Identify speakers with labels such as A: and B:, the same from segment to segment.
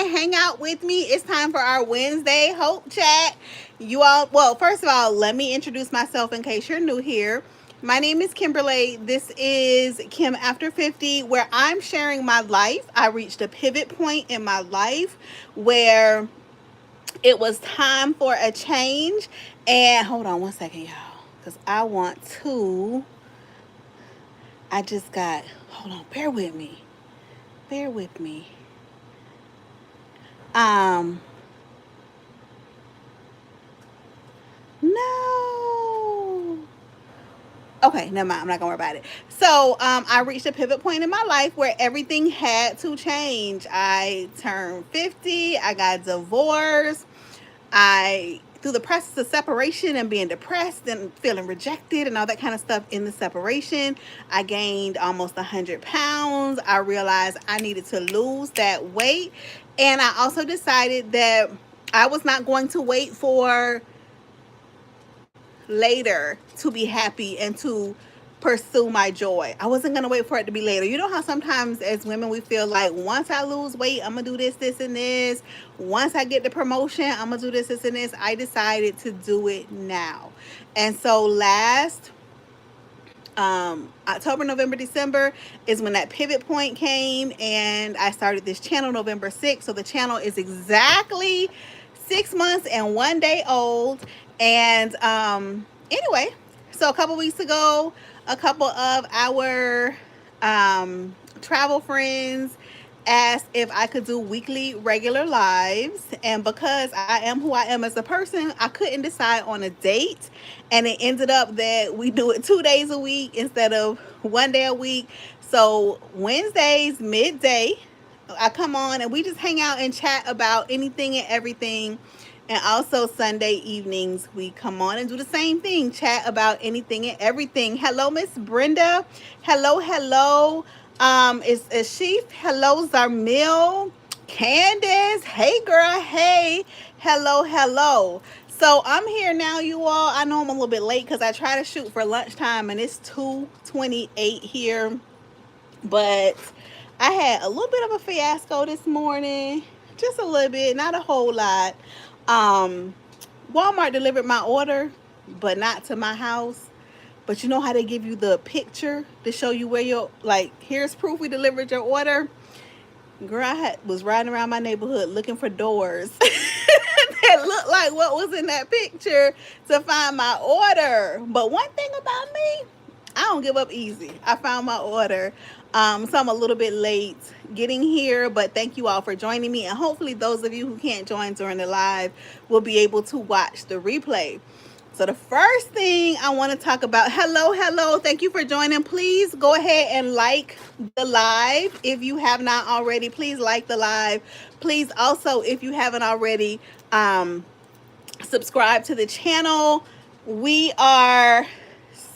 A: and hang out with me. It's time for our Wednesday Hope Chat. You all, well, first of all, let me introduce myself in case you're new here. My name is Kimberly. This is Kim After 50, where I'm sharing my life. I reached a pivot point in my life where it was time for a change. And hold on one second, y'all, because I just got, hold on, bear with me. Bear with me. Um, no. Okay, never mind. I'm not gonna worry about it. So, I reached a pivot point in my life where everything had to change. I turned 50. I got divorced. I through the process of separation and being depressed and feeling rejected and all that kind of stuff in the separation, I gained almost 100 pounds. I realized I needed to lose that weight, and I also decided that I was not going to wait for later to be happy and to pursue my joy. I wasn't gonna wait for it to be later. You know how sometimes as women we feel like once I lose weight, I'm gonna do this, this, and this. Once I get the promotion, I'm gonna do this, this, and this. I decided to do it now. And so last October, November, December is when that pivot point came, and I started this channel November 6th. So the channel is exactly 6 months and 1 day old. And anyway, so a couple weeks ago, a couple of our travel friends asked if I could do weekly regular lives. And because I am who I am as a person, I couldn't decide on a date. And it ended up that we do it 2 days a week instead of 1 day a week. So Wednesdays, midday, I come on and we just hang out and chat about anything and everything. And also Sunday evenings, we come on and do the same thing, chat about anything and everything. Hello, Miss Brenda. Hello, hello. Is she? Hello, Zarmil. Candace. Hey, girl. Hey. Hello, hello. So I'm here now, you all. I know I'm a little bit late because I try to shoot for lunchtime and it's 2:28 here. But I had a little bit of a fiasco this morning. Just a little bit, not a whole lot. Um, Walmart delivered my order, but not to my house. But you know how they give you the picture to show you where your, like, here's proof we delivered your order. Girl, was riding around my neighborhood looking for doors that looked like what was in that picture to find my order. But one thing about me, I don't give up easy. I found my order. So I'm a little bit late getting here, but thank you all for joining me. And hopefully those of you who can't join during the live will be able to watch the replay. So the first thing I want to talk about, hello, hello, thank you for joining. Please go ahead and like the live. If you have not already, please like the live. Please also, if you haven't already, subscribe to the channel. We are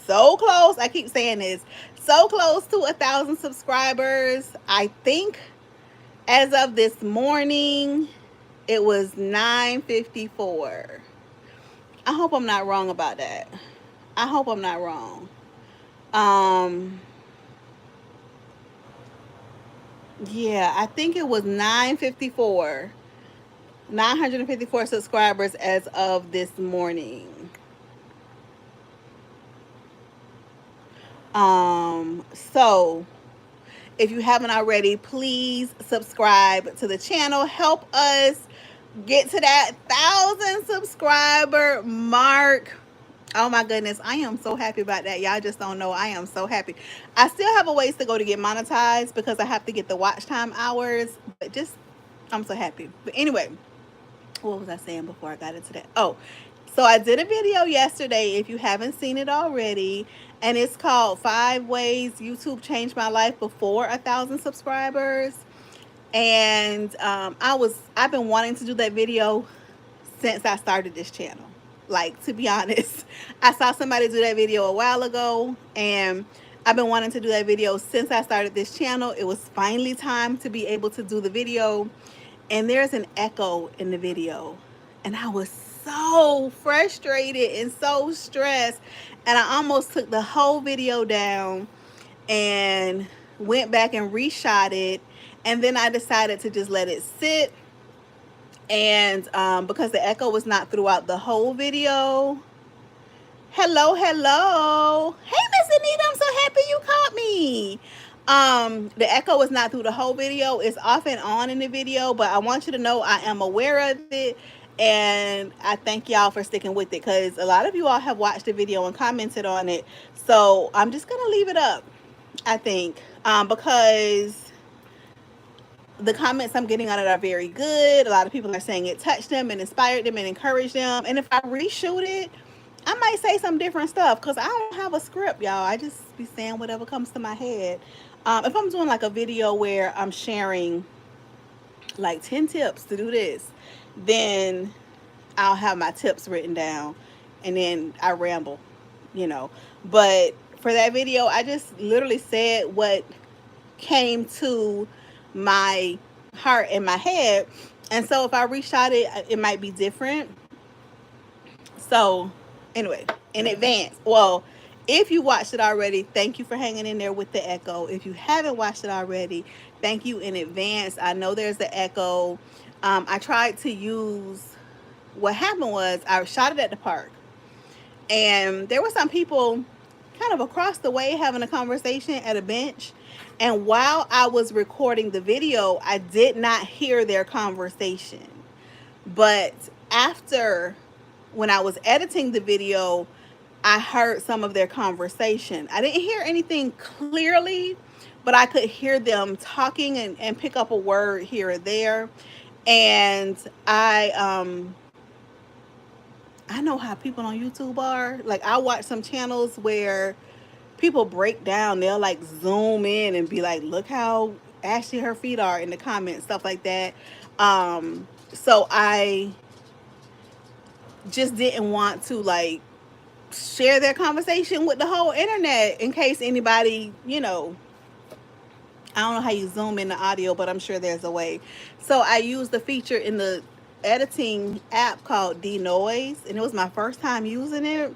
A: so close. I keep saying this, so close to 1,000 subscribers. I think as of this morning, it was 9:54. I hope I'm not wrong about that. I hope I'm not wrong. Um, yeah, I think it was 954. 954 subscribers as of this morning. So if you haven't already, please subscribe to the channel. Help us get to that 1,000 subscriber mark. Oh my goodness, I am so happy about that. Y'all just don't know. I am so happy. I still have a ways to go to get monetized because I have to get the watch time hours, but just I'm so happy. But anyway, what was I saying before I got into that? Oh, so I did a video yesterday, if you haven't seen it already, and it's called 5 Ways YouTube Changed My Life Before 1,000 Subscribers. And I've been wanting to do that video since I started this channel. Like, to be honest, I saw somebody do that video a while ago, and I've been wanting to do that video since I started this channel. It was finally time to be able to do the video. And there's an echo in the video, and I was so frustrated and so stressed, and I almost took the whole video down and went back and reshot it, and then I decided to just let it sit And because the echo was not throughout the whole video. Hello, hello. Hey, Miss Anita, I'm so happy you caught me. The echo is not through the whole video. It's off and on in the video, but I want you to know I am aware of it. And I thank y'all for sticking with it because a lot of you all have watched the video and commented on it. So I'm just going to leave it up, I think, because the comments I'm getting on it are very good. A lot of people are saying it touched them and inspired them and encouraged them. And if I reshoot it, I might say some different stuff because I don't have a script, y'all. I just be saying whatever comes to my head. If I'm doing like a video where I'm sharing like 10 tips to do this, then I'll have my tips written down and then I ramble, you know. But for that video, I just literally said what came to my heart and my head. And so if I reshot it, it might be different. So anyway, in advance, well, if you watched it already, thank you for hanging in there with the echo. If you haven't watched it already, thank you in advance. I know there's the echo. I tried to use, what happened was I shot it at the park and there were some people kind of across the way having a conversation at a bench. And while I was recording the video, I did not hear their conversation. But after, when I was editing the video, I heard some of their conversation. I didn't hear anything clearly, but I could hear them talking and pick up a word here or there. And I know how people on YouTube are. Like, I watch some channels where people break down. They'll like zoom in and be like, look how ashy her feet are in the comments, stuff like that. So I just didn't want to like share their conversation with the whole internet in case anybody, you know, I don't know how you zoom in the audio, but I'm sure there's a way. So I used the feature in the editing app called Denoise, and it was my first time using it.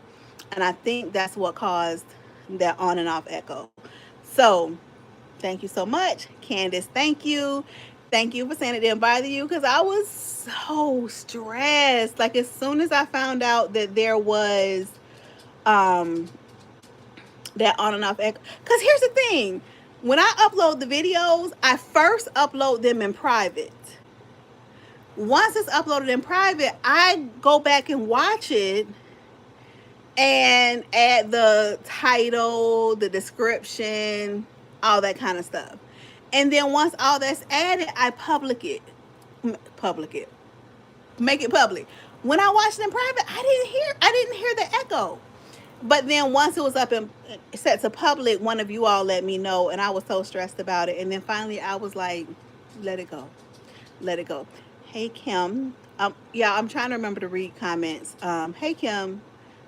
A: And I think that's what caused that on and off echo. So thank you so much, Candace. Thank you. Thank you for saying it didn't bother you because I was so stressed. Like, as soon as I found out that there was that on and off echo, because here's the thing, when I upload the videos, I first upload them in private. Once it's uploaded in private, I go back and watch it and add the title, the description, all that kind of stuff. And then once all that's added, I public it, make it public. When I watched it in private, I didn't hear the echo. But then once it was up and set to public, one of you all let me know, and I was so stressed about it. And then finally, I was like, let it go, let it go. Hey Kim, yeah, I'm trying to remember to read comments. Hey Kim,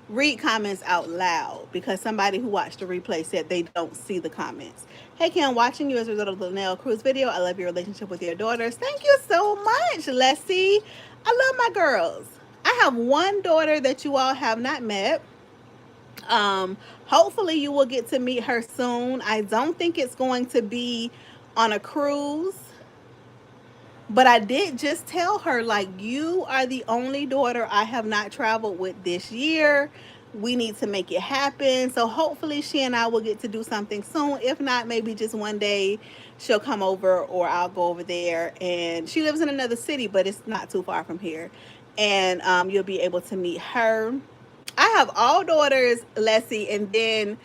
A: read comments out loud because somebody who watched the replay said they don't see the comments. Hey Kim, watching you as a result of the Linnell Cruz video. I love your relationship with your daughters. Thank you so much, Leslie. I love my girls. I have one daughter that you all have not met. Hopefully you will get to meet her soon. I don't think it's going to be on a cruise, but I did just tell her, like, you are the only daughter I have not traveled with this year. We need to make it happen. So hopefully she and I will get to do something soon. If not, maybe just one day she'll come over or I'll go over there. And she lives in another city, but it's not too far from here. And you'll be able to meet her. I have all daughters, Leslie, and then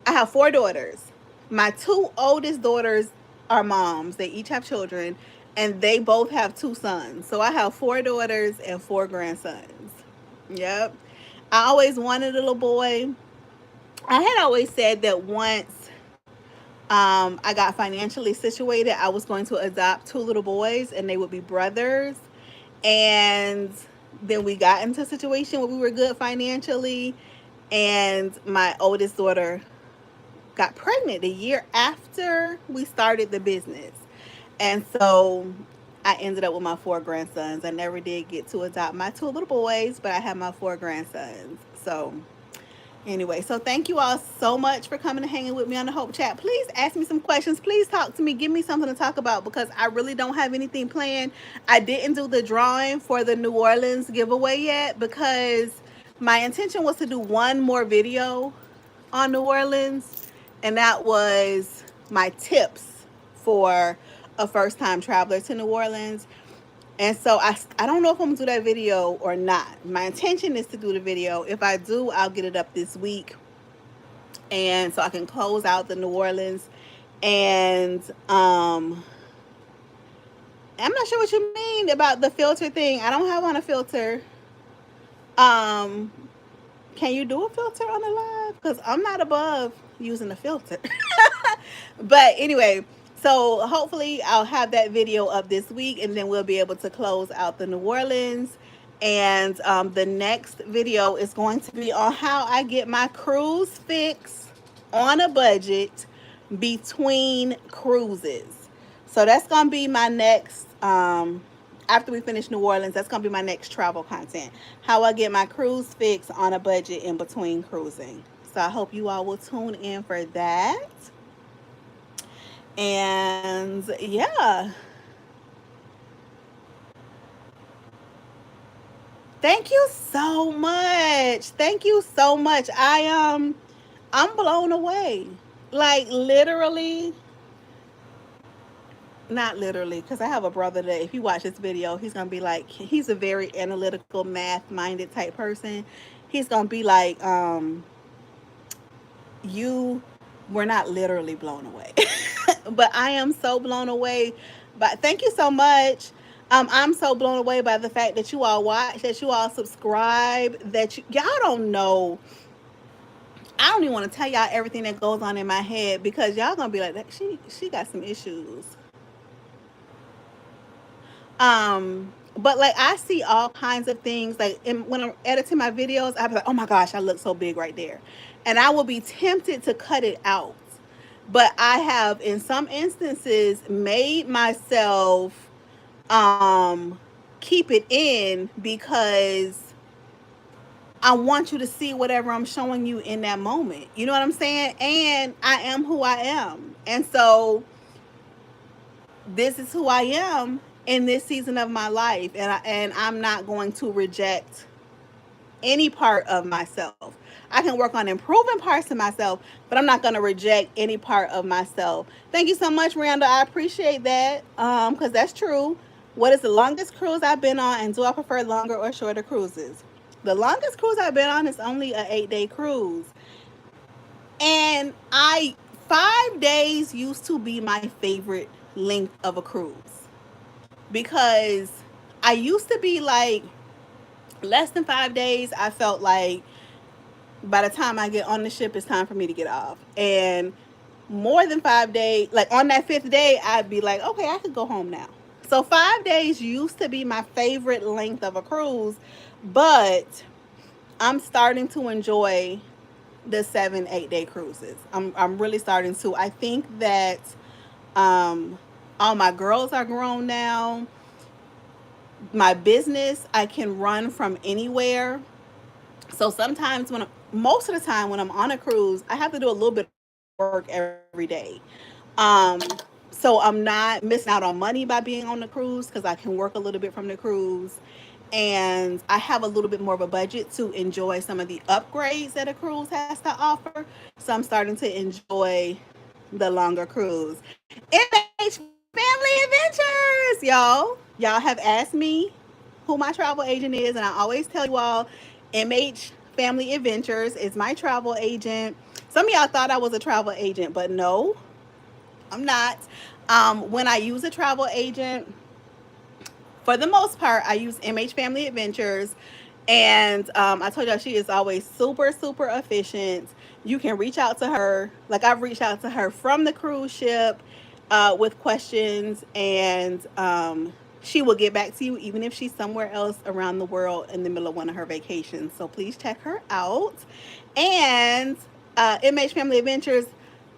A: I have 4 daughters. My 2 oldest daughters are moms. They each have children, and they both have 2 sons. So I have 4 daughters and 4 grandsons. Yep. I always wanted a little boy. I had always said that once I got financially situated, I was going to adopt 2 little boys, and they would be brothers. And then we got into a situation where we were good financially, and my oldest daughter got pregnant the year after we started the business. And so I ended up with my 4 grandsons. I never did get to adopt my 2 little boys, but I have my 4 grandsons. So Anyway, so thank you all so much for coming and hanging with me on the Hope Chat. Please ask me some questions. Please talk to me. Give me something to talk about because I really don't have anything planned. I didn't do the drawing for the New Orleans giveaway yet because my intention was to do one more video on New Orleans, and that was my tips for a first time traveler to New Orleans. And so I don't know if I'm gonna do that video or not. My intention is to do the video. If I do, I'll get it up this week. And so I can close out the New Orleans. And I'm not sure what you mean about the filter thing. I don't have on a filter. Um can you do a filter on the live? Because I'm not above using a filter. But anyway, so hopefully I'll have that video up this week and then we'll be able to close out the New Orleans. And the next video is going to be on how I get my cruise fix on a budget between cruises. So that's going to be my next, after we finish New Orleans, that's going to be my next travel content. How I get my cruise fix on a budget in between cruising. So I hope you all will tune in for that. And yeah, thank you so much. Thank you so much. I'm blown away. Like literally, not literally, because I have a brother that if he watch this video, he's gonna be like, he's a very analytical, math-minded type person. He's gonna be like, you were not literally blown away. But I am so blown away. But thank you so much. I'm so blown away by the fact that you all watch, that you all subscribe, that y'all don't know. I don't even want to tell y'all everything that goes on in my head because y'all gonna be like, she got some issues. But like I see all kinds of things like when I'm editing my videos, I'll be like, oh my gosh, I look so big right there, and I will be tempted to cut it out. But I have in some instances made myself keep it in because I want you to see whatever I'm showing you in that moment. You know what I'm saying? And I am who I am. And so this is who I am in this season of my life. And I'm not going to reject any part of myself. I can work on improving parts of myself, but I'm not going to reject any part of myself. Thank you so much, Miranda. I appreciate that because that's true. What is the longest cruise I've been on, and do I prefer longer or shorter cruises? The longest cruise I've been on is only an 8-day cruise. And 5 days used to be my favorite length of a cruise because I used to be like less than 5 days. I felt like by the time I get on the ship, it's time for me to get off. And more than 5 days, like on that 5th day, I'd be like, okay, I could go home now. So 5 days used to be my favorite length of a cruise, but I'm starting to enjoy the 7-8 day cruises. I'm really starting to. I think that all my girls are grown now. My business, I can run from anywhere. So sometimes most of the time when I'm on a cruise, I have to do a little bit of work every day. Um, so I'm not missing out on money by being on the cruise because I can work a little bit from the cruise. And I have a little bit more of a budget to enjoy some of the upgrades that a cruise has to offer. So I'm starting to enjoy the longer cruise. MH Family Adventures, y'all. Y'all have asked me who my travel agent is, and I always tell you all, MH Family Adventures is my travel agent. Some of y'all thought I was a travel agent, but no, I'm not. When I use a travel agent, for the most part, I use MH Family Adventures. And I told y'all she is always super, super efficient. You can reach out to her. Like I've reached out to her from the cruise ship with questions, and she will get back to you even if she's somewhere else around the world in the middle of one of her vacations. So please check her out. And MH Family Adventures,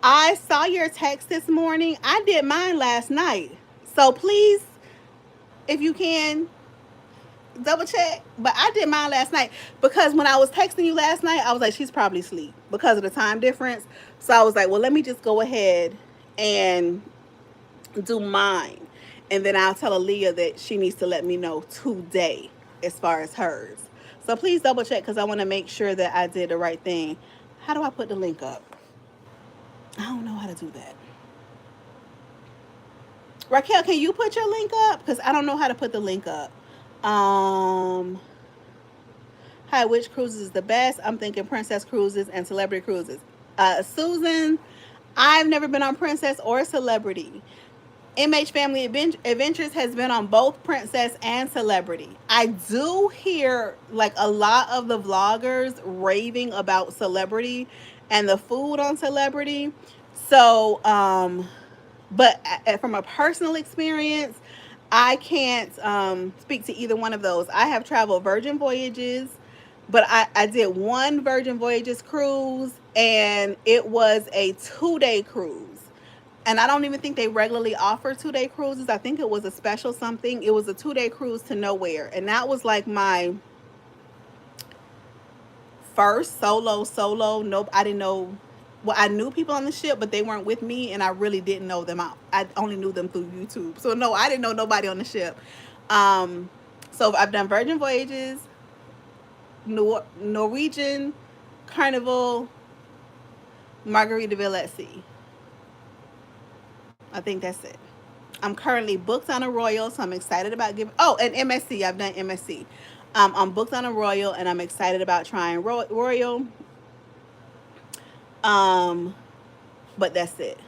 A: I saw your text this morning. I did mine last night. So please, if you can, double check. But I did mine last night because when I was texting you last night, I was like, she's probably asleep because of the time difference. So I was like, well, let me just go ahead and do mine. And then I'll tell Aaliyah that she needs to let me know today as far as hers. So please double check because I want to make sure that I did the right thing. How do I put the link up? I don't know how to do that. Raquel, can you put your link up? Because I don't know how to put the link up. Um, Hi, which cruises is the best? I'm thinking Princess Cruises and Celebrity Cruises. Susan, I've never been on Princess or Celebrity. MH Family Adventures has been on both Princess and Celebrity. I do hear like a lot of the vloggers raving about Celebrity and the food on Celebrity. So, but from a personal experience, I can't speak to either one of those. I have traveled Virgin Voyages, but I did one Virgin Voyages cruise, and it was a 2 day cruise. And I don't even think they regularly offer 2 day cruises. I think it was a special something. It was a 2 day cruise to nowhere. And that was like my first solo. Nope, I didn't know. Well, I knew people on the ship, but they weren't with me, and I really didn't know them. I only knew them through YouTube. So no, I didn't know nobody on the ship. Um, so I've done Virgin Voyages, Norwegian, Carnival, Margaritaville at Sea. I think that's it. I'm currently booked on a Royal, so I'm excited about giving. Oh, and MSC. I've done MSC. I'm booked on a Royal, and I'm excited about trying Royal. Um, but that's it.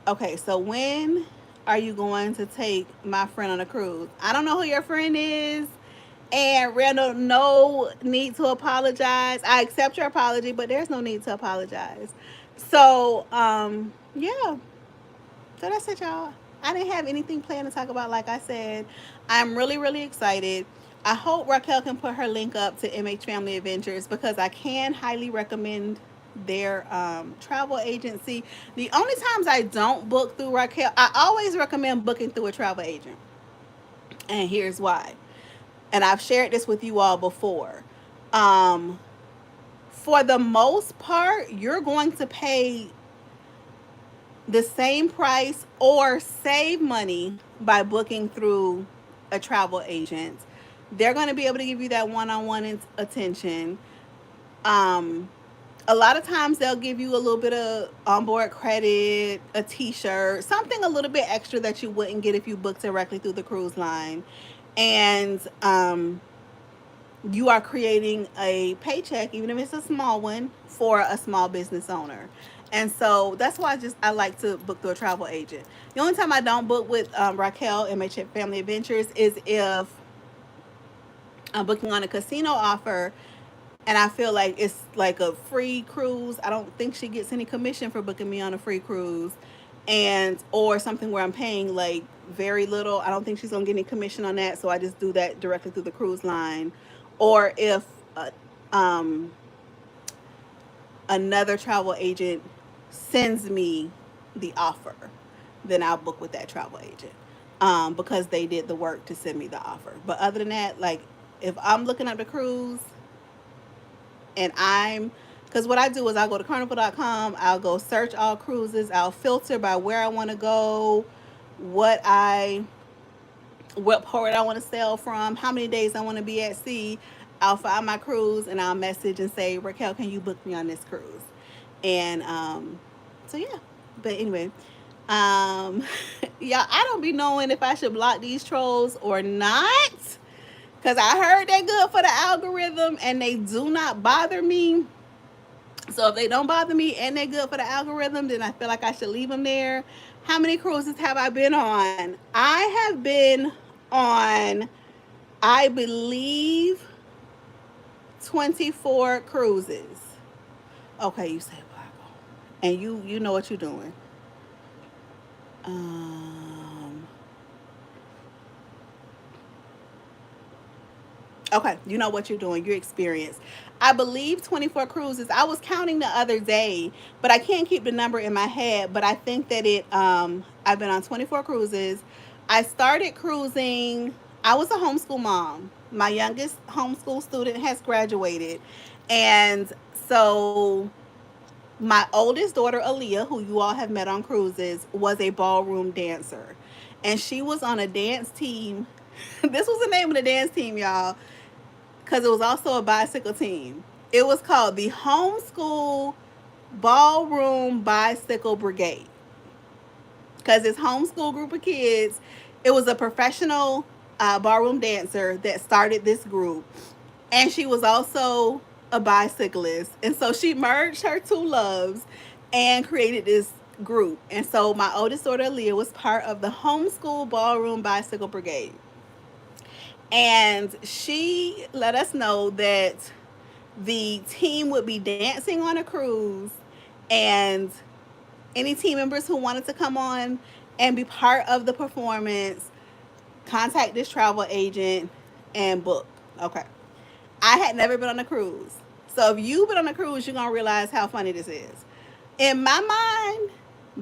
A: Okay, so when are you going to take my friend on a cruise? I don't know who your friend is. And Randall, no need to apologize. I accept your apology, but there's no need to apologize. So, yeah. So that's it, y'all. I didn't have anything planned to talk about, like I said. I'm really, really excited. I hope Raquel can put her link up to MH Family Adventures because I can highly recommend their travel agency. The only times I don't book through Raquel, I always recommend booking through a travel agent. And here's why. And I've shared this with you all before. Um, for the most part, you're going to pay the same price or save money by booking through a travel agent. They're going to be able to give you that one-on-one attention. Um, a lot of times they'll give you a little bit of onboard credit, a t-shirt, something a little bit extra that you wouldn't get if you booked directly through the cruise line. And you are creating a paycheck, even if it's a small one, for a small business owner. And so that's why I like to book through a travel agent. The only time I don't book with Raquel MH Family Adventures is if I'm booking on a casino offer and I feel like it's like a free cruise. I don't think she gets any commission for booking me on a free cruise, and or something where I'm paying like very little. I don't think she's gonna get any commission on that, so I just do that directly through the cruise line. Or if um, another travel agent sends me the offer, then I'll book with that travel agent because they did the work to send me the offer. But other than that, like if I'm looking at the cruise and because what I do is I'll go to carnival.com, I'll go search all cruises, I'll filter by where I want to go, what I what port I want to sail from, how many days I want to be at sea. I'll find my cruise and I'll message and say, Raquel, can you book me on this cruise? And so yeah. But anyway, um, yeah, I don't be knowing if I should block these trolls or not. Because I heard they're good for the algorithm and they do not bother me. So if they don't bother me and they're good for the algorithm, then I feel like I should leave them there. How many cruises have I been on? I have been on, I believe, 24 cruises. Okay, you say Bible. And you know what you're doing. Um, okay, you know what you're doing. You're experienced. I believe 24 cruises. I was counting the other day, but I can't keep the number in my head. But I think that I've been on 24 cruises. I started cruising I was a homeschool mom. My youngest homeschool student has graduated. And so my oldest daughter, Aaliyah, who you all have met on cruises, was a ballroom dancer. And she was on a dance team. This was the name of the dance team, y'all, because it was also a bicycle team. It was called the Homeschool Ballroom Bicycle Brigade, because this homeschool group of kids, it was a professional ballroom dancer that started this group, and she was also a bicyclist, and so she merged her two loves and created this group. And so my oldest daughter Leah was part of the Homeschool Ballroom Bicycle Brigade, and she let us know that the team would be dancing on a cruise, and any team members who wanted to come on and be part of the performance, contact this travel agent and book. Okay. I had never been on a cruise. So if you've been on a cruise, you're going to realize how funny this is. In my mind,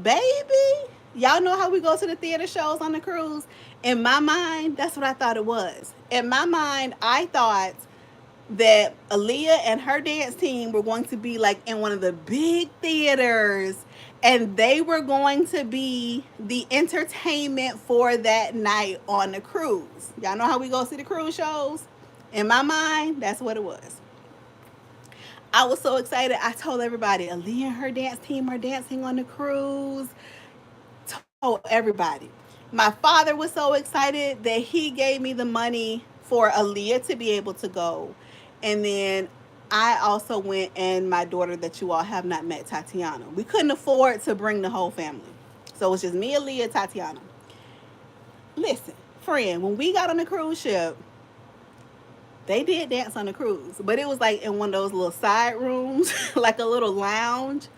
A: baby, y'all know how we go to the theater shows on the cruise? In my mind, that's what I thought it was. In my mind, I thought that Aaliyah and her dance team were going to be like in one of the big theaters, and they were going to be the entertainment for that night on the cruise. Y'all know how we go see the cruise shows? In my mind, that's what it was. I was so excited. I told everybody, Aaliyah and her dance team are dancing on the cruise. Told everybody. My father was so excited that he gave me the money for Aaliyah to be able to go. And then I also went, and my daughter that you all have not met, Tatiana. We couldn't afford to bring the whole family. So it was just me, Aaliyah, Tatiana. Listen, friend, when we got on the cruise ship, they did dance on the cruise, but it was like in one of those little side rooms, like a little lounge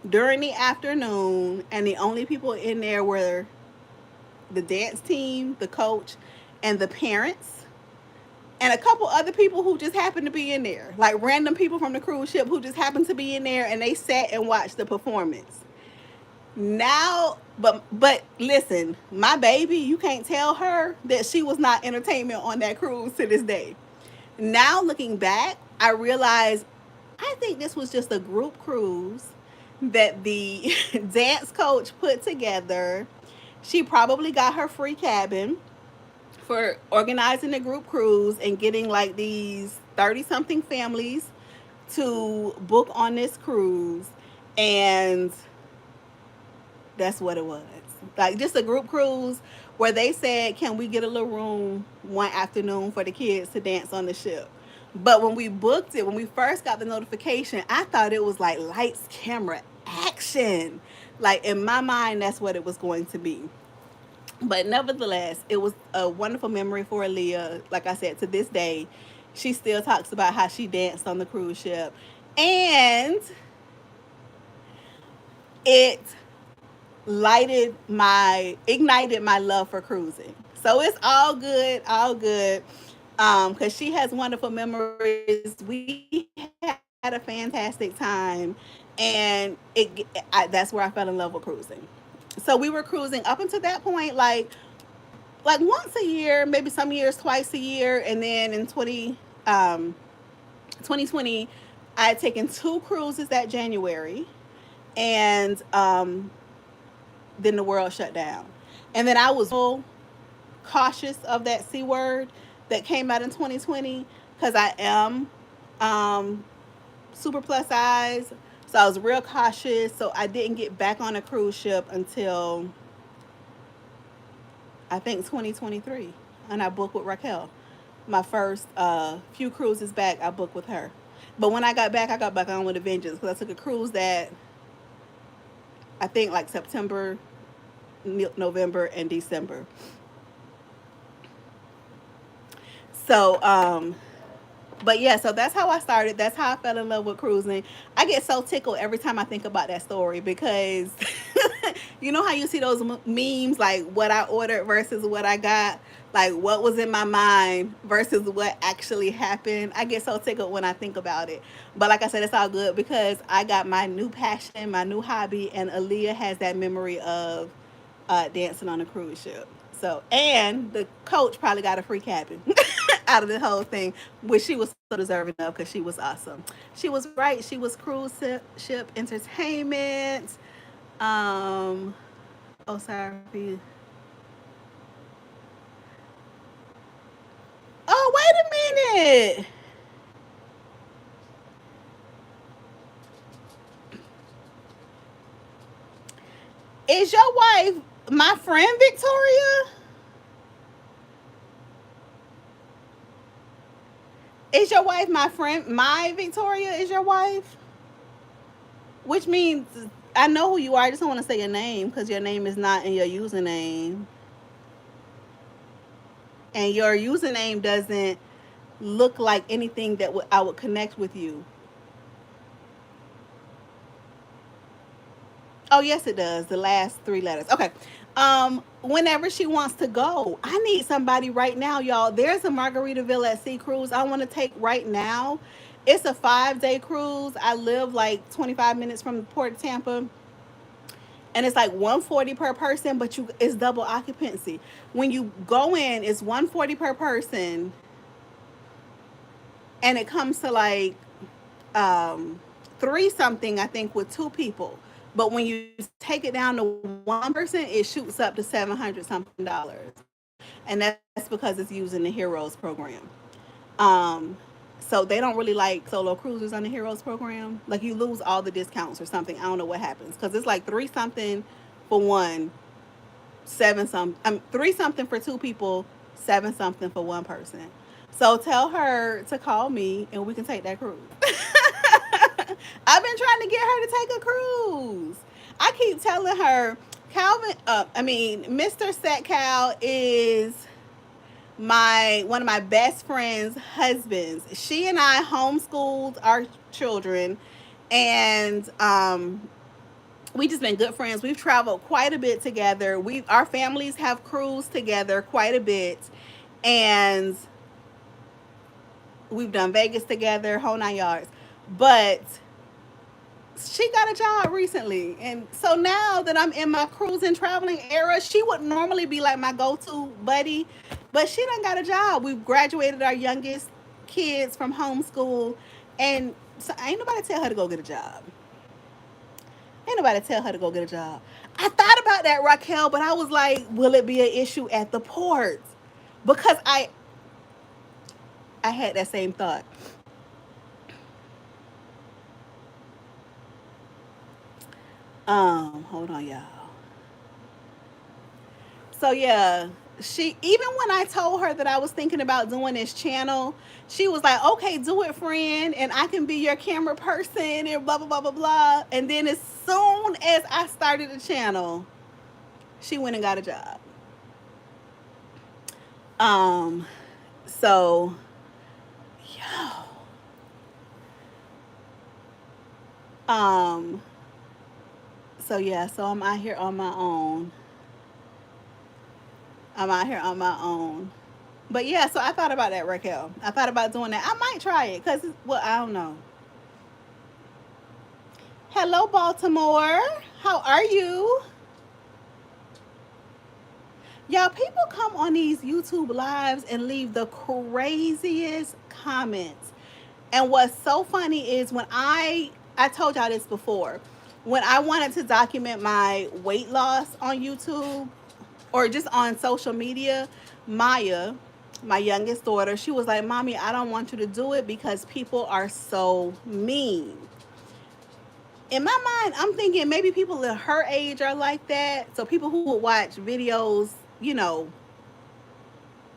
A: during the afternoon, and the only people in there were the dance team, the coach, and the parents, and a couple other people who just happened to be in there, like random people from the cruise ship who just happened to be in there, and they sat and watched the performance. Now, but listen, my baby, you can't tell her that she was not entertainment on that cruise to this day. Now looking back, I realize I think this was just a group cruise that the dance coach put together. She probably got her free cabin for organizing the group cruise and getting like these 30 something families to book on this cruise. And that's what it was. Like just a group cruise where they said, can we get a little room one afternoon for the kids to dance on the ship? But when we booked it, when we first got the notification, I thought it was like lights, camera, action. Like in my mind, that's what it was going to be. But nevertheless, it was a wonderful memory for Aaliyah. Like I said, to this day, she still talks about how she danced on the cruise ship. And it ignited my love for cruising. So it's all good, all good. Because she has wonderful memories. We had a fantastic time, and that's where I fell in love with cruising. So we were cruising up until that point, like once a year, maybe some years twice a year, and then in 2020, I had taken two cruises that January, and then the world shut down. And then I was so cautious of that C word that came out in 2020 because I am um, super plus size. So I was real cautious. So I didn't get back on a cruise ship until I think 2023. And I booked with Raquel. My first few cruises back, I booked with her. But when I got back on with a vengeance because I took a cruise that I think like September, November, and December. So, but yeah, so that's how I started. That's how I fell in love with cruising. I get so tickled every time I think about that story because you know how you see those memes like what I ordered versus what I got, like what was in my mind versus what actually happened. I get so tickled when I think about it. But like I said, it's all good because I got my new passion, my new hobby, and Aaliyah has that memory of dancing on a cruise ship. So, and the coach probably got a free cabin out of the whole thing, which she was so deserving of because she was awesome. She was right. She was cruise ship entertainment. Um, oh, sorry. Oh, wait a minute. Is your wife my friend Victoria? Is your wife my friend? My Victoria is your wife? Which means I know who you are. I just don't want to say your name because your name is not in your username. And your username doesn't look like anything that I would connect with you. Oh, yes, it does. The last three letters. Okay. Whenever she wants to go, I need somebody right now, y'all. There's a Margaritaville at Sea cruise I want to take right now. It's a 5-day cruise. I live like 25 minutes from the port of Tampa, and it's like 140 per person, but you it's double occupancy. When you go in, it's 140 per person, and it comes to like um three something I think with two people. But when you take it down to one person, it shoots up to 700 something dollars, and that's because it's using the Heroes program. Um, so they don't really like solo cruisers on the Heroes program. Like you lose all the discounts or something. I don't know what happens because it's like three something for one, seven some, three something for two people, seven something for one person. So tell her to call me and we can take that cruise. I've been trying to get her to take a cruise. I keep telling her, Calvin, Mr. Setcal is my one of my best friend's husbands. She and I homeschooled our children, and we just been good friends. We've traveled quite a bit together. We our families have cruised together quite a bit, and we've done Vegas together, whole nine yards. But she got a job recently, and so now that I'm in my cruising traveling era, she would normally be like my go-to buddy, but she done got a job. We've graduated our youngest kids from homeschool, and so ain't nobody tell her to go get a job. Ain't nobody tell her to go get a job. I thought about that, Raquel, but I was like, will it be an issue at the port? Because I had that same thought. Hold on, y'all. So yeah, she even when I told her that I was thinking about doing this channel, she was like, "Okay, do it, friend, and I can be your camera person and blah blah blah blah blah." And then as soon as I started the channel, she went and got a job. Um, so yo, um, so yeah, so I'm out here on my own. I'm out here on my own. But yeah, so I thought about that, Raquel. I thought about doing that. I might try it because, well, I don't know. Hello, Baltimore. How are you? Y'all, people come on these YouTube lives and leave the craziest comments. And what's so funny is when I told y'all this before, when I wanted to document my weight loss on YouTube or just on social media, Maya, my youngest daughter, she was like, "Mommy, I don't want you to do it because people are so mean." In my mind, I'm thinking maybe people at her age are like that. So people who would watch videos, you know,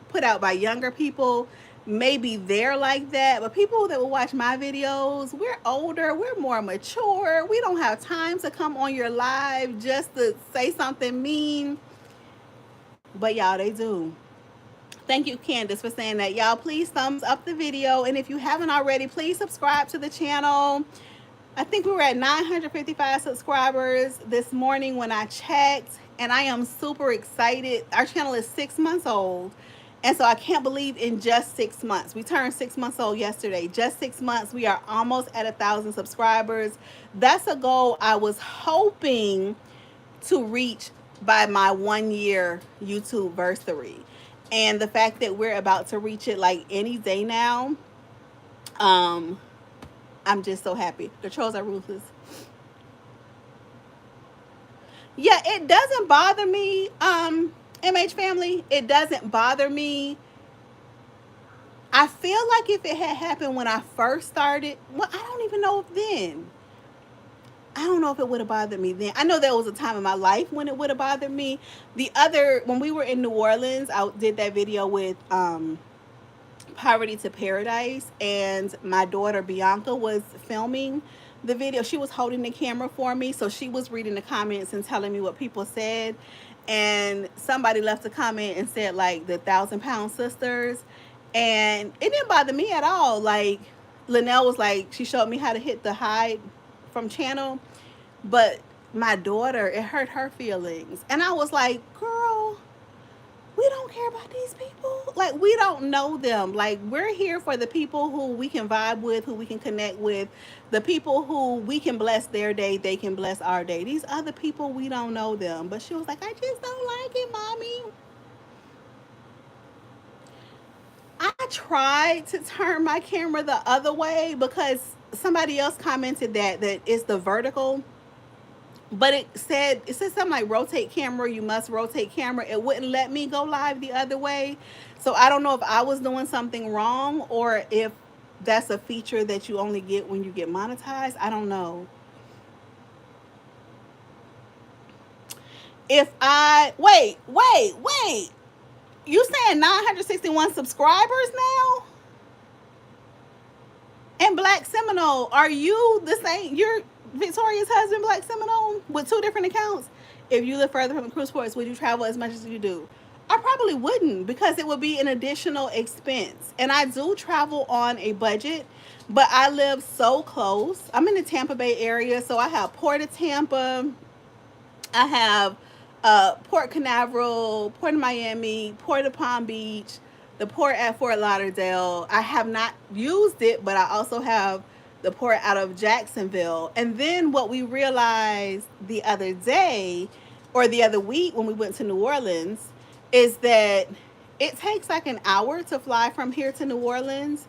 A: put out by younger people, maybe they're like that. But people that will watch my videos, we're older, we're more mature. We don't have time to come on your live just to say something mean. But y'all, they do. Thank you, Candace, for saying that. Y'all, please thumbs up the video. And if you haven't already, please subscribe to the channel. I think we were at 955 subscribers this morning when I checked, and I am super excited. Our channel is 6 months old, and so I can't believe in just 6 months. We turned 6 months old yesterday. Just 6 months, we are almost at 1,000 subscribers. That's a goal I was hoping to reach by my 1 year YouTube versary. And the fact that we're about to reach it like any day now, um, I'm just so happy. The trolls are ruthless. Yeah, it doesn't bother me, MH family. It doesn't bother me. I feel like if it had happened when I first started, well, I don't even know if then. I don't know if it would have bothered me then. I know there was a time in my life when it would have bothered me. When we were in New Orleans, I did that video with Poverty to Paradise, and my daughter Bianca was filming the video. She was holding the camera for me, so she was reading the comments and telling me what people said. And somebody left a comment and said like the 1,000 pound sisters, and it didn't bother me at all. Like Linnell was like, she showed me how to hit the hide from channel, but my daughter, it hurt her feelings, and I was like, girl, we don't care about these people. Like, we don't know them. Like, we're here for the people who we can vibe with, who we can connect with, the people who we can bless their day, they can bless our day. These other people, we don't know them. But she was like, I just don't like it, mommy. I tried to turn my camera the other way because somebody else commented that it's the vertical, but it said something like rotate camera, you must rotate camera. It wouldn't let me go live the other way. So I don't know if I was doing something wrong or if that's a feature that you only get when you get monetized. I don't know. If I wait, you saying 961 subscribers now? And Black Seminole, are you the same? You're Victoria's husband, Black Seminole, with two different accounts. If you live further from the cruise ports, would you travel as much as you do? I probably wouldn't because it would be an additional expense. And I do travel on a budget, but I live so close. I'm in the Tampa Bay area, so I have Port of Tampa, I have Port Canaveral, Port of Miami, Port of Palm Beach, the port at Fort Lauderdale. I have not used it, but I also have the port out of Jacksonville. And then what we realized the other day or the other week when we went to New Orleans is that it takes like an hour to fly from here to New Orleans.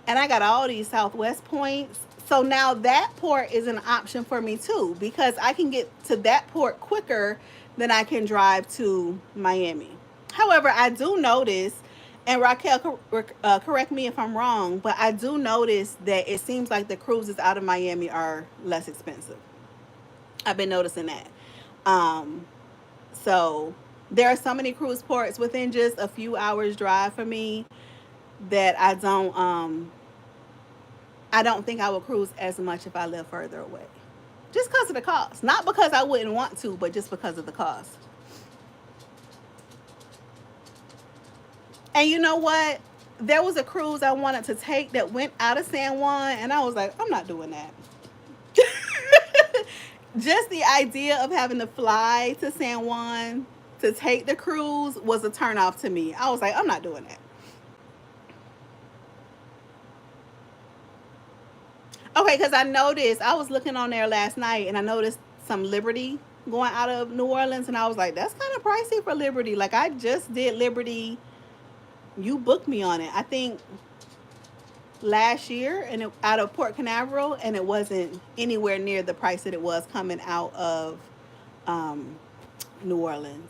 A: And I got all these Southwest points. So now that port is an option for me too because I can get to that port quicker than I can drive to Miami. However, I do notice, and Raquel, correct me if I'm wrong, but I do notice that it seems like the cruises out of Miami are less expensive. I've been noticing that. Um, so there are so many cruise ports within just a few hours drive for me that I don't think I would cruise as much if I live further away. Just because of the cost. Not because I wouldn't want to, but just because of the cost. And you know what? There was a cruise I wanted to take that went out of San Juan, and I was like, I'm not doing that. Just the idea of having to fly to San Juan to take the cruise was a turnoff to me. I was like, I'm not doing that. Okay, because I noticed, I was looking on there last night and I noticed some Liberty going out of New Orleans, and I was like, that's kind of pricey for Liberty. Like, I just did Liberty. You booked me on it, I think, last year, and out of Port Canaveral, and it wasn't anywhere near the price that it was coming out of um, New Orleans.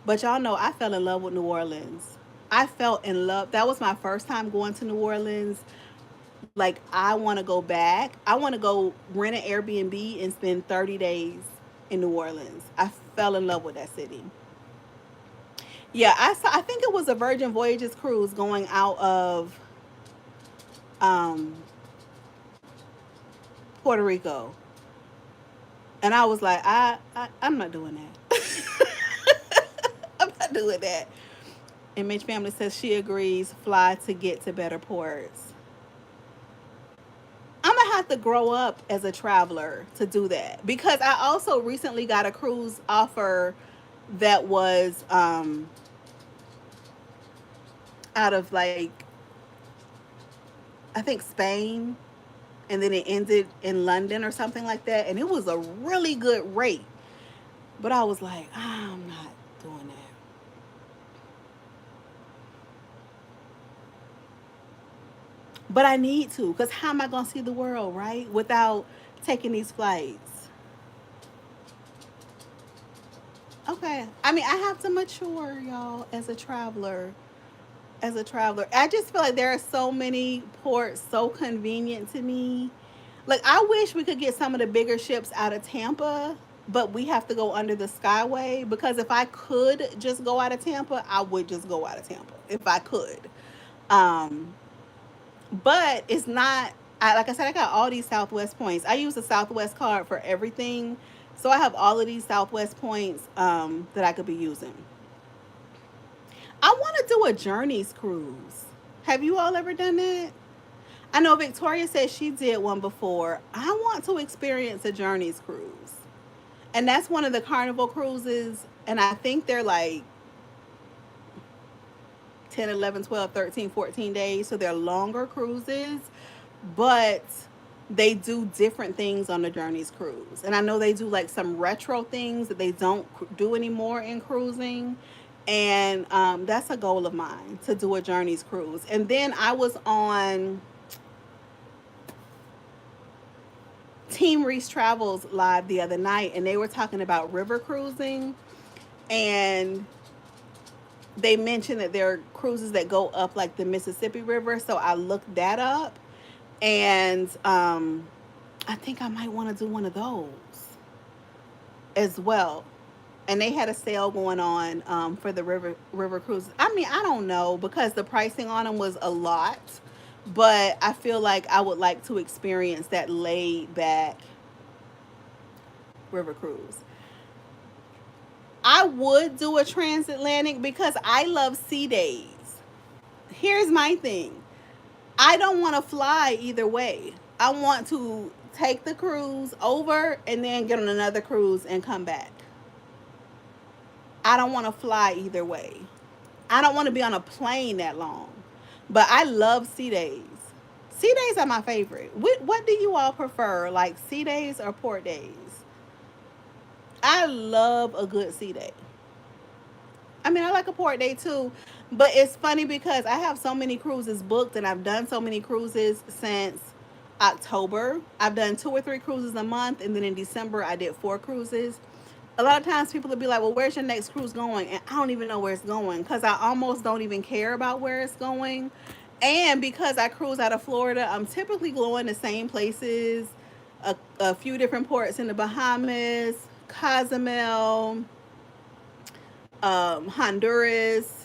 A: But y'all know I fell in love with New Orleans. I felt in love. That was my first time going to New Orleans. Like, I want to go back. I want to go rent an Airbnb and spend 30 days in New Orleans. I fell in love with that city. Yeah, I think it was a Virgin Voyages cruise going out of um, Puerto Rico, and I was like, I'm not doing that. I'm not doing that. And Mitch family says she agrees. Fly to get to better ports. I'm gonna have to grow up as a traveler to do that because I also recently got a cruise offer that was out of like, I think Spain, and then it ended in London or something like that, and it was a really good rate. But I was like, I'm not doing that. But I need to, because how am I going to see the world, right? Without taking these flights. Okay. I mean, I have to mature, y'all, as a traveler. As a traveler, I just feel like there are so many ports so convenient to me. Like, I wish we could get some of the bigger ships out of Tampa, but we have to go under the Skyway, because if I could just go out of Tampa, I would just go out of Tampa if I could. Um, but it's not. Like I said, I got all these Southwest points. I use the Southwest card for everything, so I have all of these Southwest points that I could be using. I want to do a Journeys cruise. Have you all ever done that? I know Victoria said she did one before. I want to experience a Journeys cruise. And that's one of the Carnival cruises. And I think they're like 10, 11, 12, 13, 14 days. So they're longer cruises. But they do different things on the Journeys cruise. And I know they do like some retro things that they don't do anymore in cruising. And that's a goal of mine, to do a Journeys cruise. And then I was on Team Reese Travels live the other night, and they were talking about river cruising. And they mentioned that there are cruises that go up like the Mississippi River. So I looked that up. And I think I might want to do one of those as well. And they had a sale going on for the river cruises. I mean, I don't know, because the pricing on them was a lot, but I feel like I would like to experience that laid back river cruise. I would do a transatlantic because I love sea days. Here's my thing. I don't want to fly either way. I want to take the cruise over and then get on another cruise and come back. I don't want to fly either way. I don't want to be on a plane that long. But I love sea days. Sea days are my favorite. What do you all prefer? Like sea days or port days? I love a good sea day. I mean, I like a port day too. But it's funny because I have so many cruises booked, and I've done so many cruises since October. I've done 2 or 3 cruises a month, and then in December I did 4 cruises. A lot of times people will be like, well, where's your next cruise going? And I don't even know where it's going, because I almost don't even care about where it's going. And because I cruise out of Florida, I'm typically going the same places, a few different ports in the Bahamas, Cozumel, Honduras,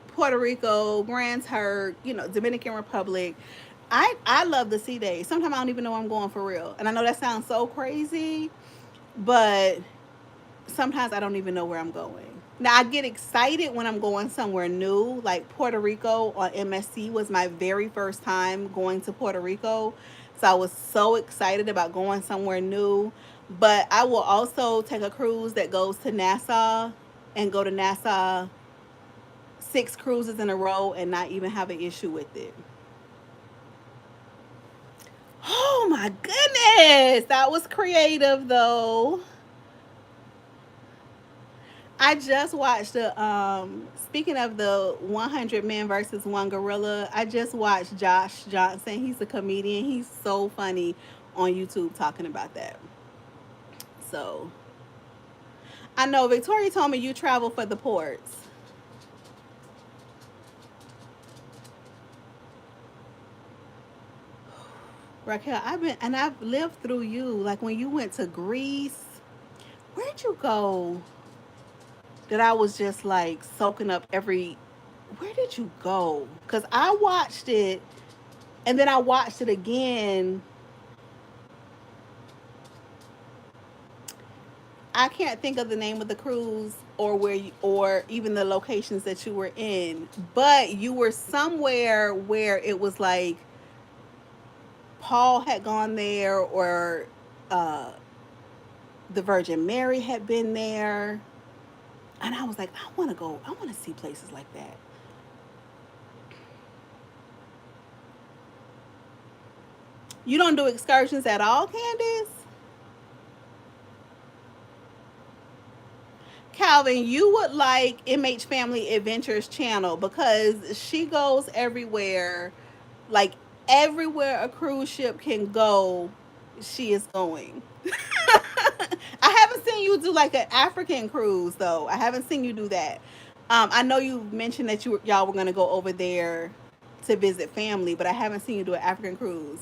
A: Puerto Rico, Grand Turk, Dominican Republic. I love the sea days. Sometimes I don't even know where I'm going for real. And I know that sounds so crazy, but sometimes I don't even know where I'm going. Now I get excited when I'm going somewhere new, like Puerto Rico on MSC was my very first time going to Puerto Rico. So I was so excited about going somewhere new. But I will also take a cruise that goes to Nassau and go to Nassau 6 cruises in a row and not even have an issue with it. Oh my goodness, that was creative though. I just watched the speaking of the 100 men versus one gorilla, I just watched Josh Johnson. He's a comedian. He's so funny on YouTube talking about that. So, I know Victoria told me you travel for the ports. Raquel, I've lived through you. Like when you went to Greece, where'd you go? That I was just like soaking up every. Where did you go? Because I watched it, and then I watched it again. I can't think of the name of the cruise or or even the locations that you were in, but you were somewhere where it was like Paul had gone there, or uh, the Virgin Mary had been there, and I was like, I want to go. I want to see places like that. You don't do excursions at all, Candace? Calvin, you would like MH Family Adventures channel because she goes everywhere, like everywhere a cruise ship can go, she is going. I haven't seen you do like an African cruise though. I haven't seen you do that. I know you mentioned that y'all were gonna go over there to visit family, but I haven't seen you do an African cruise.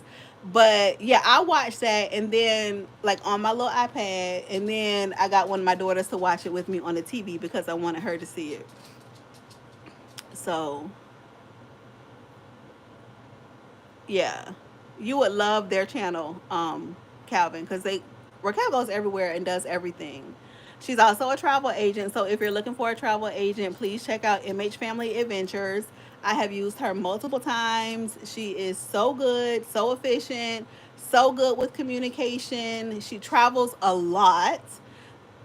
A: But yeah, I watched that and then like on my little iPad, and then I got one of my daughters to watch it with me on the TV because I wanted her to see it. So yeah, you would love their channel, Calvin, because Raquel goes everywhere and does everything. She's also a travel agent, so if you're looking for a travel agent, please check out MH Family Adventures. I have used her multiple times. She is so good, so efficient, so good with communication. She travels a lot,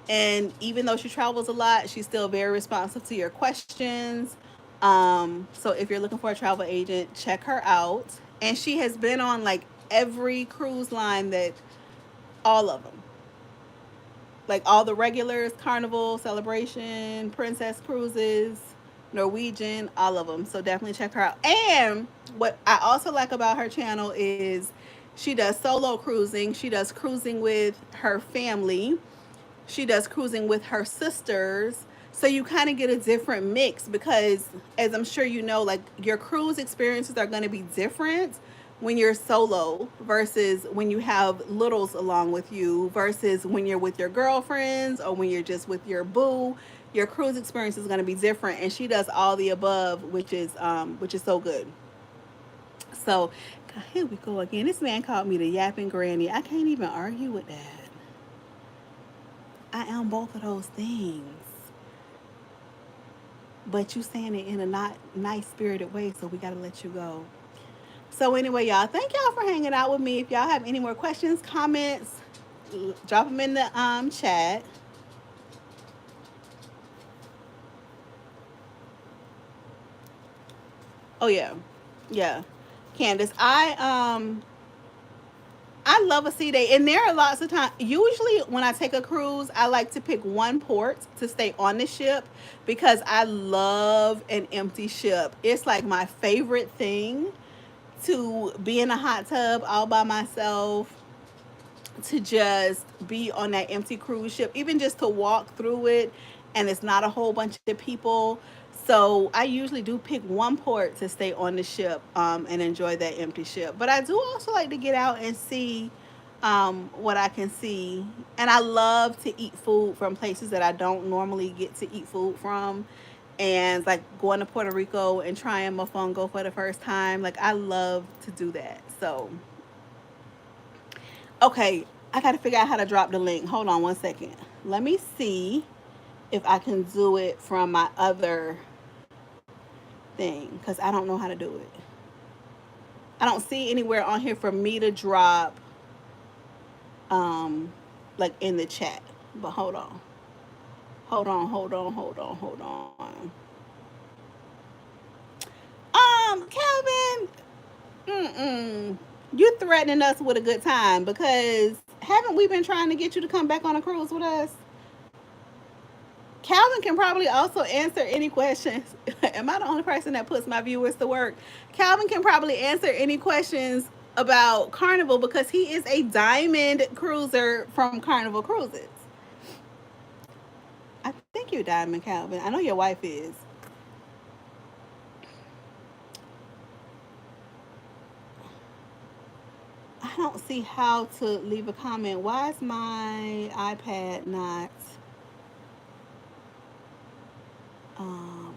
A: and even though she travels a lot, she's still very responsive to your questions. So if you're looking for a travel agent, check her out. And she has been on like every cruise line that, all of them, like all the regulars, Carnival, Celebration, Princess Cruises, Norwegian, all of them. So definitely check her out. And what I also like about her channel is she does solo cruising. She does cruising with her family. She does cruising with her sisters. So you kind of get a different mix because, as I'm sure you know, like your cruise experiences are going to be different when you're solo versus when you have littles along with you versus when you're with your girlfriends or when you're just with your boo. Your cruise experience is going to be different, and she does all the above, which is so good. So here we go again. This man called me the yapping granny. I can't even argue with that. I am both of those things. But you saying it in a not nice spirited way, so we gotta let you go. So anyway, y'all, thank y'all for hanging out with me. If y'all have any more questions, comments, drop them in the chat. Oh yeah, yeah, Candace, I love a sea day, and there are lots of times. Usually, when I take a cruise, I like to pick one port to stay on the ship because I love an empty ship. It's like my favorite thing to be in a hot tub all by myself, to just be on that empty cruise ship, even just to walk through it, and it's not a whole bunch of people. So I usually do pick one port to stay on the ship, and enjoy that empty ship. But I do also like to get out and see what I can see. And I love to eat food from places that I don't normally get to eat food from. And like going to Puerto Rico and trying mofongo for the first time. Like I love to do that. So okay, I got to figure out how to drop the link. Hold on one second. Let me see if I can do it from my other thing because I don't know how to do it. I don't see anywhere on here for me to drop um like in the chat. But hold on. Hold on. Calvin, you threatening us with a good time because haven't we been trying to get you to come back on a cruise with us? Calvin can probably also answer any questions. Am I the only person that puts my viewers to work? Calvin can probably answer any questions about Carnival because he is a diamond cruiser from Carnival Cruises. I think you're diamond, Calvin. I know your wife is. I don't see how to leave a comment. Why is my iPad not um,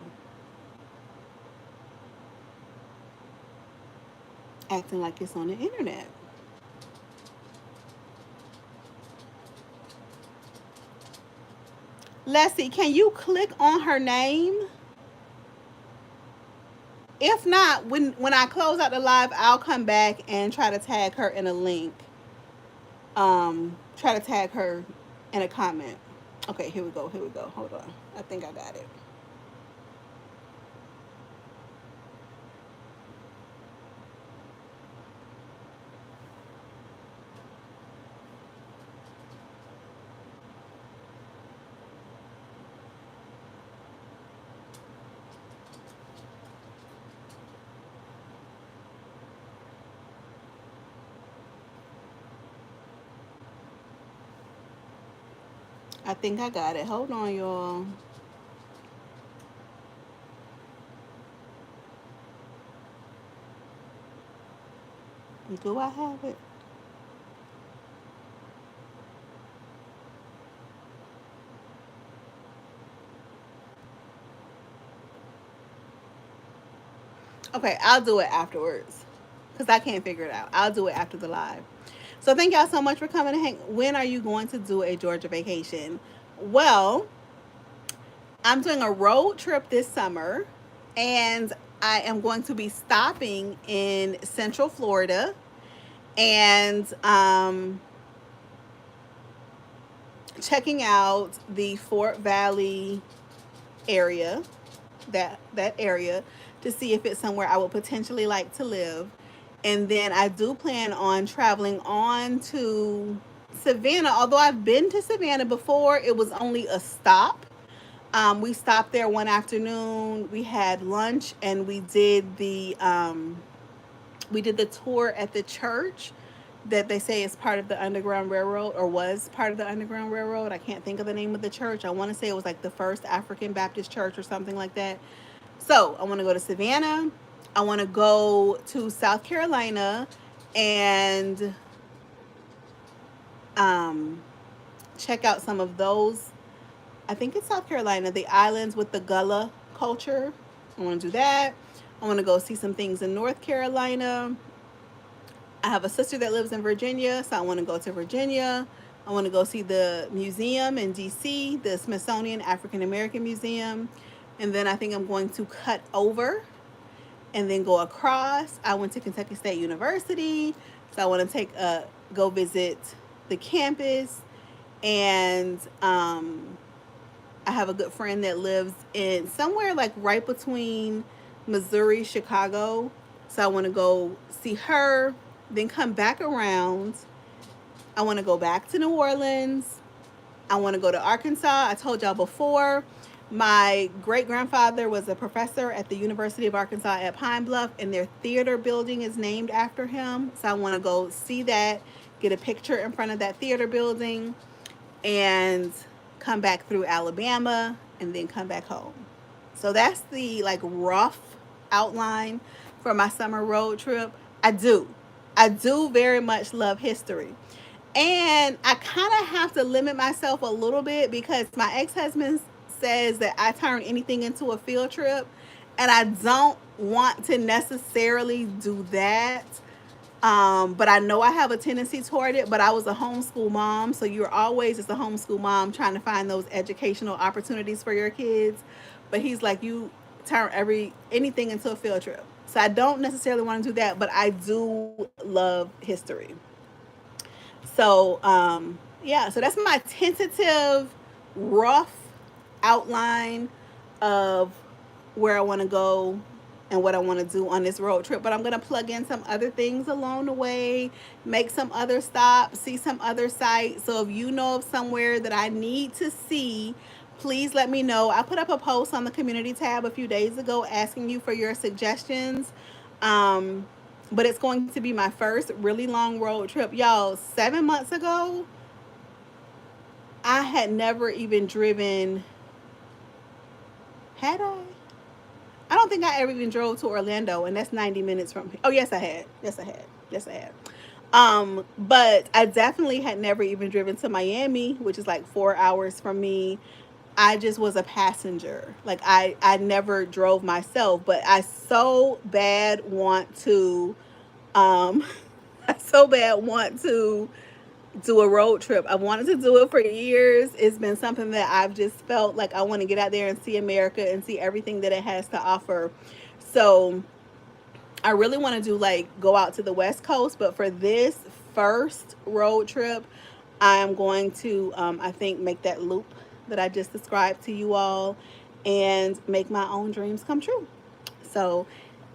A: acting like it's on the internet? Leslie, can you click on her name? If not, when I close out the live, I'll come back and try to tag her in a link. Try to tag her in a comment. Okay, here we go. Here we go. Hold on. I think I got it. I think I got it. Hold on, y'all. Do I have it? Okay, I'll do it afterwards because I can't figure it out. I'll do it after the live. So thank y'all so much for coming to hang. When are you going to do a Georgia vacation? Well, I'm doing a road trip this summer, and I am going to be stopping in Central Florida and checking out the Fort Valley area, that area, to see if it's somewhere I would potentially like to live. And then I do plan on traveling on to Savannah. Although I've been to Savannah before, it was only a stop. We stopped there one afternoon. We had lunch and we did the tour at the church that they say is part of the Underground Railroad, or was part of the Underground Railroad. I can't think of the name of the church. I want to say it was like the first African Baptist church or something like that. So I want to go to Savannah. I want to go to South Carolina and um, check out some of those. I think it's South Carolina, the islands with the Gullah culture. I want to do that. I want to go see some things in North Carolina. I have a sister that lives in Virginia, so I want to go to Virginia. I want to go see the museum in DC, the Smithsonian African American Museum. And then I think I'm going to cut over and then go across. I went to Kentucky State University, so I want to go visit the campus. And I have a good friend that lives in somewhere like right between Missouri, Chicago. So I want to go see her, then come back around. I want to go back to New Orleans. I want to go to Arkansas. I told y'all before, my great grandfather was a professor at the University of Arkansas at Pine Bluff, and their theater building is named after him. So I want to go see that, get a picture in front of that theater building, and come back through Alabama, and then come back home. So that's the like rough outline for my summer road trip. I do. I do very much love history. And I kind of have to limit myself a little bit because my ex-husband says that I turn anything into a field trip, and I don't want to necessarily do that. But I know I have a tendency toward it, but I was a homeschool mom. So you're always, as a homeschool mom, trying to find those educational opportunities for your kids. But he's like, you turn anything into a field trip. So I don't necessarily want to do that, but I do love history. So, yeah, so that's my tentative, rough outline of where I want to go and what I want to do on this road trip. But I'm going to plug in some other things along the way, make some other stops, see some other sites. So if you know of somewhere that I need to see, please let me know. I put up a post on the community tab a few days ago asking you for your suggestions. Um, but it's going to be my first really long road trip. Y'all, 7 months ago, I had never even driven. Had I? I don't think I ever even drove to Orlando, and that's 90 minutes from here. Oh, yes, I had. Yes, I had. Yes, I had. But I definitely had never even driven to Miami, which is like 4 hours from me. I just was a passenger. Like I never drove myself, but I so bad want to um I so bad want to do a road trip. I wanted to do it for years. It's been something that I've just felt like I want to get out there and see America and see everything that it has to offer. So I really want to do like go out to the West Coast, but for this first road trip, I'm going to I think make that loop that I just described to you all and make my own dreams come true. So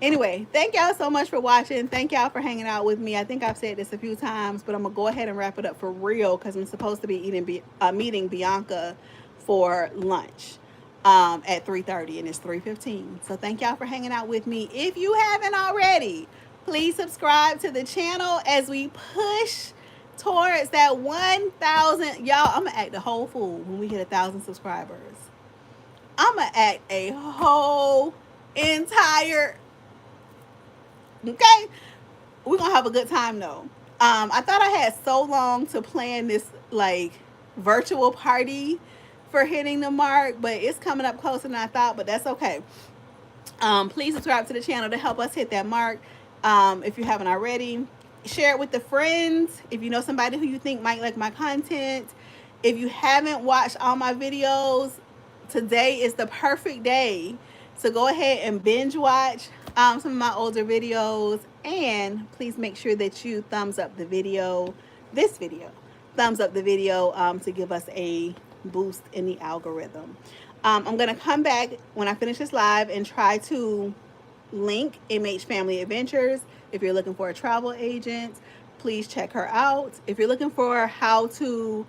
A: anyway, thank y'all so much for watching. Thank y'all for hanging out with me. I think I've said this a few times, but I'm gonna go ahead and wrap it up for real because I'm supposed to be meeting Bianca for lunch at 3:30, and it's 3:15. So thank y'all for hanging out with me. If you haven't already, please subscribe to the channel as we push towards that 1,000. Y'all, I'm gonna act a whole fool when we hit 1,000 subscribers. I'm gonna act a whole entire, okay? We're gonna have a good time though. I thought I had so long to plan this like virtual party for hitting the mark, but it's coming up closer than I thought, but that's okay. Please subscribe to the channel to help us hit that mark. If you haven't already, share it with the friends. If you know somebody who you think might like my content. If you haven't watched all my videos, today is the perfect day to go ahead and binge watch some of my older videos. And please make sure that you thumbs up the video, this video, thumbs up the video to give us a boost in the algorithm. I'm going to come back when I finish this live and try to link MH Family Adventures. If you're looking for a travel agent, please check her out. If you're looking for how to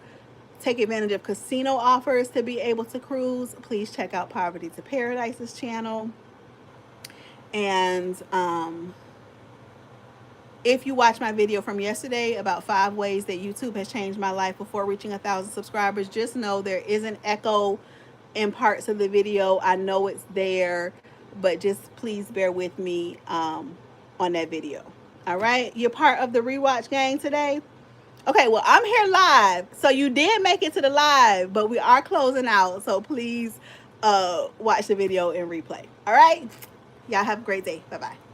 A: take advantage of casino offers to be able to cruise, please check out Poverty to Paradise's channel. And if you watch my video from yesterday about 5 ways that YouTube has changed my life before reaching 1,000 subscribers, just know there is an echo in parts of the video. I know it's there, but just please bear with me on that video. All right, you're part of the rewatch gang today. Okay, well, I'm here live, so you did make it to the live, but we are closing out, so please watch the video in replay. All right, y'all have a great day. Bye-bye.